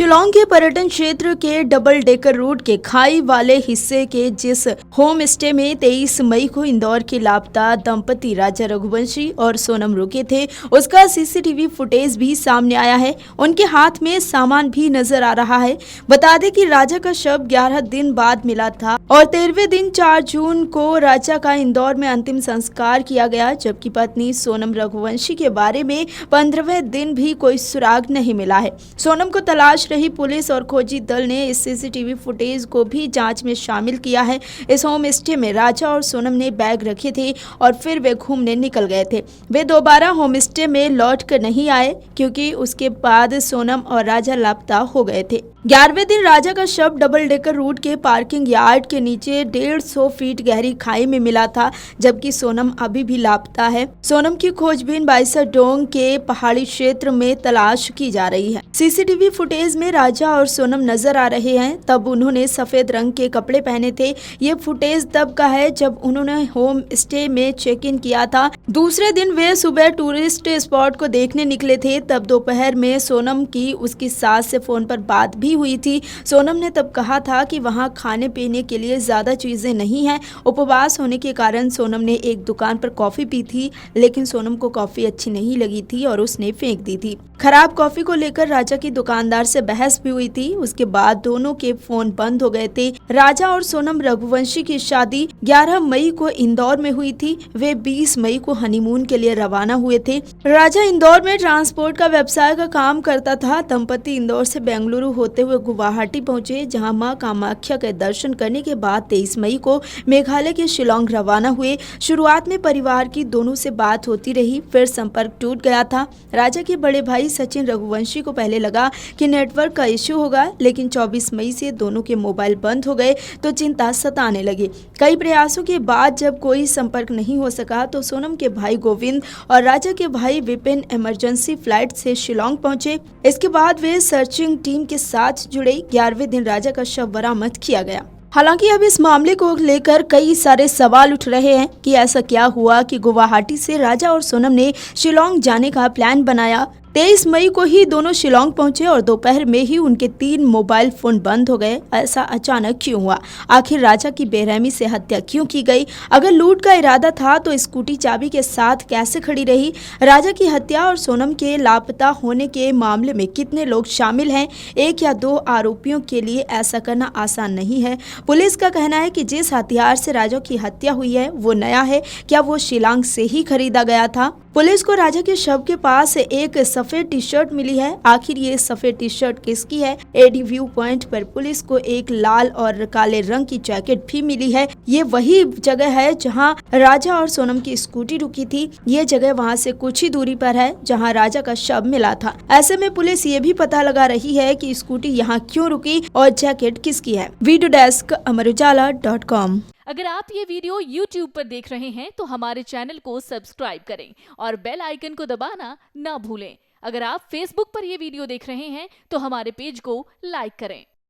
शिलांग के पर्यटन क्षेत्र के डबल डेकर रूट के खाई वाले हिस्से के जिस होम स्टे में 23 मई को इंदौर के लापता दंपति राजा रघुवंशी और सोनम रुके थे, उसका सीसीटीवी फुटेज भी सामने आया है। उनके हाथ में सामान भी नजर आ रहा है। बता दें कि राजा का शव 11 दिन बाद मिला था और 13वें दिन 4 जून को राजा का इंदौर में अंतिम संस्कार किया गया, जबकि पत्नी सोनम रघुवंशी के बारे में 15वें दिन भी कोई सुराग नहीं मिला है। सोनम को तलाश रही पुलिस और खोजी दल ने इस सीसीटीवी फुटेज को भी जांच में शामिल किया है। इस होम स्टे में राजा और सोनम ने बैग रखे थे और फिर वे घूमने निकल गए थे। वे दोबारा होम स्टे में लौट कर नहीं आए क्योंकि उसके बाद सोनम और राजा लापता हो गए थे। 11वें दिन राजा का शव डबल डेकर रूट के पार्किंग यार्ड के नीचे 150 फीट गहरी खाई में मिला था, जबकि सोनम अभी भी लापता है। सोनम की खोजबीन बाइसा डोंग के पहाड़ी क्षेत्र में तलाश की जा रही है। सीसीटीवी फुटेज में राजा और सोनम नजर आ रहे हैं। तब उन्होंने सफेद रंग के कपड़े पहने थे। ये फुटेज तब का है जब उन्होंने होम स्टे में चेक इन किया था। दूसरे दिन वे सुबह टूरिस्ट स्पॉट को देखने निकले थे। तब दोपहर में सोनम की उसकी सास से फोन पर बात भी हुई थी। सोनम ने तब कहा था कि वहां खाने पीने के लिए ज्यादा चीजें नहीं हैं। उपवास होने के कारण सोनम ने एक दुकान पर कॉफी पी थी, लेकिन सोनम को कॉफी अच्छी नहीं लगी थी और उसने फेंक दी थी। खराब कॉफी को लेकर राजा की दुकानदार से बहस भी हुई थी। उसके बाद दोनों के फोन बंद हो गए थे। राजा और सोनम रघुवंशी की शादी 11 मई को इंदौर में हुई थी। वे 20 मई को हनीमून के लिए रवाना हुए थे। राजा इंदौर में ट्रांसपोर्ट का व्यवसाय का काम करता था। दंपति इंदौर से बेंगलुरु होते हुए गुवाहाटी पहुंचे, जहां मां कामाख्या के दर्शन करने के बाद 23 मई को मेघालय के शिलांग रवाना हुए। शुरुआत में परिवार की दोनों से बात होती रही, फिर संपर्क टूट गया था। राजा के बड़े भाई सचिन रघुवंशी को पहले लगा कि नेटवर्क का इश्यू होगा, लेकिन 24 मई से दोनों के मोबाइल बंद हो गए तो चिंता सताने लगी। कई प्रयासों के बाद जब कोई संपर्क नहीं हो सका तो सोनम के भाई गोविंद और राजा के भाई विपिन इमरजेंसी फ्लाइट से शिलांग पहुंचे। इसके बाद वे सर्चिंग टीम के साथ जुड़े। 11वें दिन राजा का शव बरामद किया गया। हालांकि अब इस मामले को लेकर कई सारे सवाल उठ रहे हैं कि ऐसा क्या हुआ कि गुवाहाटी से राजा और सोनम ने शिलांग जाने का प्लान बनाया। 23 मई को ही दोनों शिलांग पहुंचे और दोपहर में ही उनके 3 मोबाइल फोन बंद हो गए। ऐसा अचानक क्यों हुआ? आखिर राजा की बेरहमी से हत्या क्यों की गई? अगर लूट का इरादा था तो स्कूटी चाबी के साथ कैसे खड़ी रही? राजा की हत्या और सोनम के लापता होने के मामले में कितने लोग शामिल हैं? 1 या 2 आरोपियों के लिए ऐसा करना आसान नहीं है। पुलिस का कहना है कि जिस हथियार से राजा की हत्या हुई है वो नया है। क्या वो शिलांग से ही खरीदा गया था? पुलिस को राजा के शव के पास एक सफेद टी शर्ट मिली है। आखिर ये सफेद टी शर्ट किसकी है? एडी व्यू पॉइंट पर पुलिस को एक लाल और काले रंग की जैकेट भी मिली है। ये वही जगह है जहां राजा और सोनम की स्कूटी रुकी थी। ये जगह वहां से कुछ ही दूरी पर है जहां राजा का शव मिला था। ऐसे में पुलिस ये भी पता लगा रही है कि स्कूटी यहाँ क्यों रुकी और जैकेट किसकी है। Video desk amarujala.com। अगर आप ये वीडियो YouTube पर देख रहे हैं तो हमारे चैनल को सब्सक्राइब करें और बेल आइकन को दबाना ना भूलें। अगर आप Facebook पर ये वीडियो देख रहे हैं तो हमारे पेज को लाइक करें।